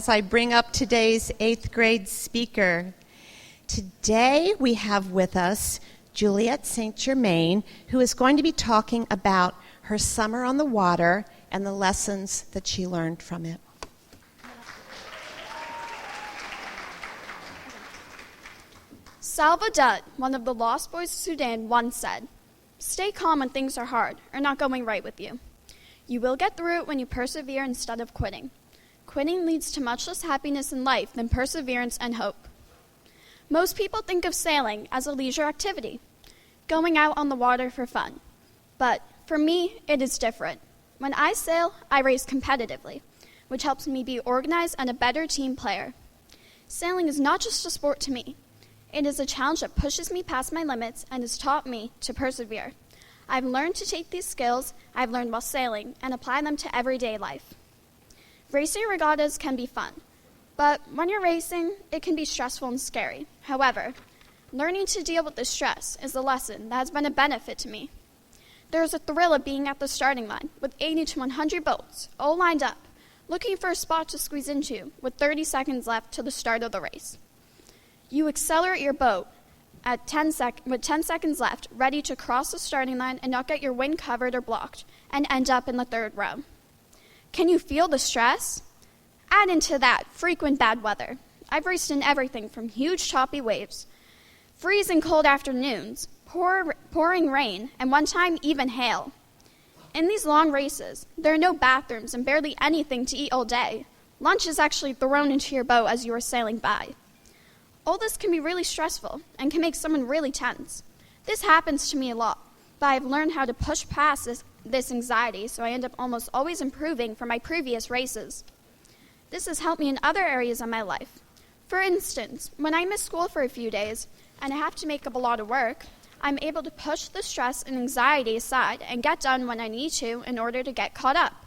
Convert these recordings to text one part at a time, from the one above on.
as I bring up today's 8th grade speaker. Today we have with us Juliet St. Germain, who is going to be talking about her summer on the water and the lessons that she learned from it. Salva Dut, one of the Lost Boys of Sudan, once said, "Stay calm when things are hard or not going right with you. You will get through it when you persevere instead of quitting. Quitting leads to much less happiness in life than perseverance and hope." Most people think of sailing as a leisure activity, going out on the water for fun. But for me, it is different. When I sail, I race competitively, which helps me be organized and a better team player. Sailing is not just a sport to me. It is a challenge that pushes me past my limits and has taught me to persevere. I've learned to take these skills I've learned while sailing and apply them to everyday life. Racing regattas can be fun, but when you're racing, it can be stressful and scary. However, learning to deal with the stress is a lesson that has been a benefit to me. There is a thrill of being at the starting line with 80 to 100 boats all lined up, looking for a spot to squeeze into with 30 seconds left to the start of the race. You accelerate your boat with 10 seconds left, ready to cross the starting line and not get your wind covered or blocked, and end up in the third row. Can you feel the stress? Add into that frequent bad weather. I've raced in everything from huge choppy waves, freezing cold afternoons, pouring rain, and one time even hail. In these long races, there are no bathrooms and barely anything to eat all day. Lunch is actually thrown into your boat as you are sailing by. All this can be really stressful and can make someone really tense. This happens to me a lot, but I've learned how to push past this anxiety, so I end up almost always improving from my previous races. This has helped me in other areas of my life. For instance, when I miss school for a few days and I have to make up a lot of work, I'm able to push the stress and anxiety aside and get done when I need to in order to get caught up.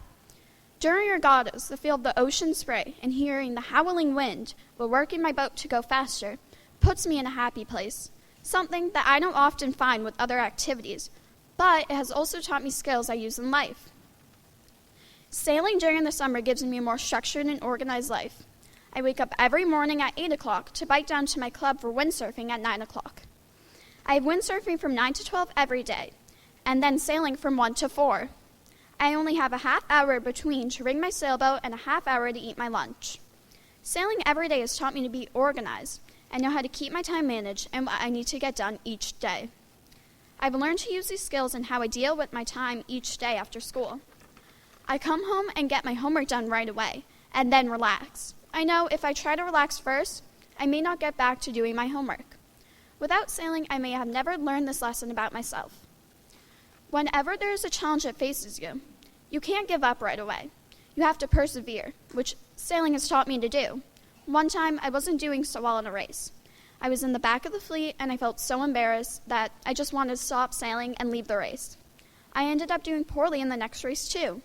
During regattas, the feel of the ocean spray and hearing the howling wind while working my boat to go faster puts me in a happy place, something that I don't often find with other activities, but it has also taught me skills I use in life. Sailing during the summer gives me a more structured and organized life. I wake up every morning at 8 o'clock to bike down to my club for windsurfing at 9 o'clock. I have windsurfing from 9 to 12 every day, and then sailing from 1 to 4. I only have a half hour between to rig my sailboat and a half hour to eat my lunch. Sailing every day has taught me to be organized and know how to keep my time managed and what I need to get done each day. I've learned to use these skills in how I deal with my time each day after school. I come home and get my homework done right away, and then relax. I know if I try to relax first, I may not get back to doing my homework. Without sailing, I may have never learned this lesson about myself. Whenever there is a challenge that faces you, you can't give up right away. You have to persevere, which sailing has taught me to do. One time, I wasn't doing so well in a race. I was in the back of the fleet, and I felt so embarrassed that I just wanted to stop sailing and leave the race. I ended up doing poorly in the next race, too.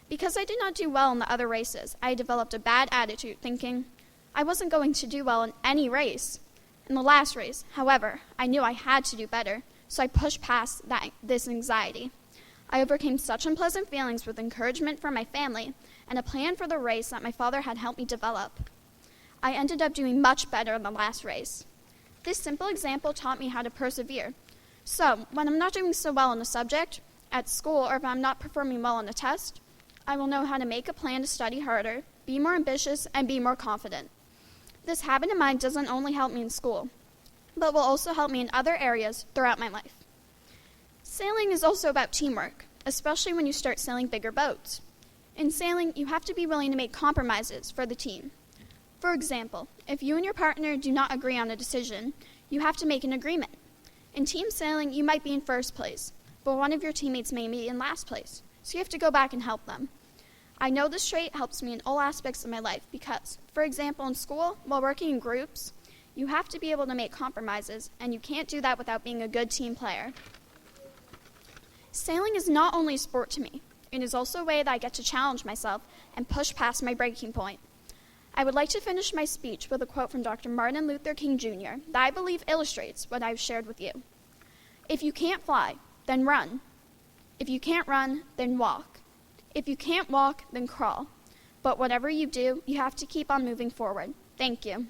Because I did not do well in the other races, I developed a bad attitude, thinking I wasn't going to do well in any race. In the last race, however, I knew I had to do better, so I pushed past this anxiety. I overcame such unpleasant feelings with encouragement from my family and a plan for the race that my father had helped me develop. I ended up doing much better in the last race. This simple example taught me how to persevere. So, when I'm not doing so well in a subject, at school, or if I'm not performing well on a test, I will know how to make a plan to study harder, be more ambitious, and be more confident. This habit of mine doesn't only help me in school, but will also help me in other areas throughout my life. Sailing is also about teamwork, especially when you start sailing bigger boats. In sailing, you have to be willing to make compromises for the team. For example, if you and your partner do not agree on a decision, you have to make an agreement. In team sailing, you might be in first place, but one of your teammates may be in last place, so you have to go back and help them. I know this trait helps me in all aspects of my life because, for example, in school, while working in groups, you have to be able to make compromises, and you can't do that without being a good team player. Sailing is not only a sport to me, it is also a way that I get to challenge myself and push past my breaking point. I would like to finish my speech with a quote from Dr. Martin Luther King Jr. that I believe illustrates what I've shared with you. If you can't fly, then run. If you can't run, then walk. If you can't walk, then crawl. But whatever you do, you have to keep on moving forward. Thank you.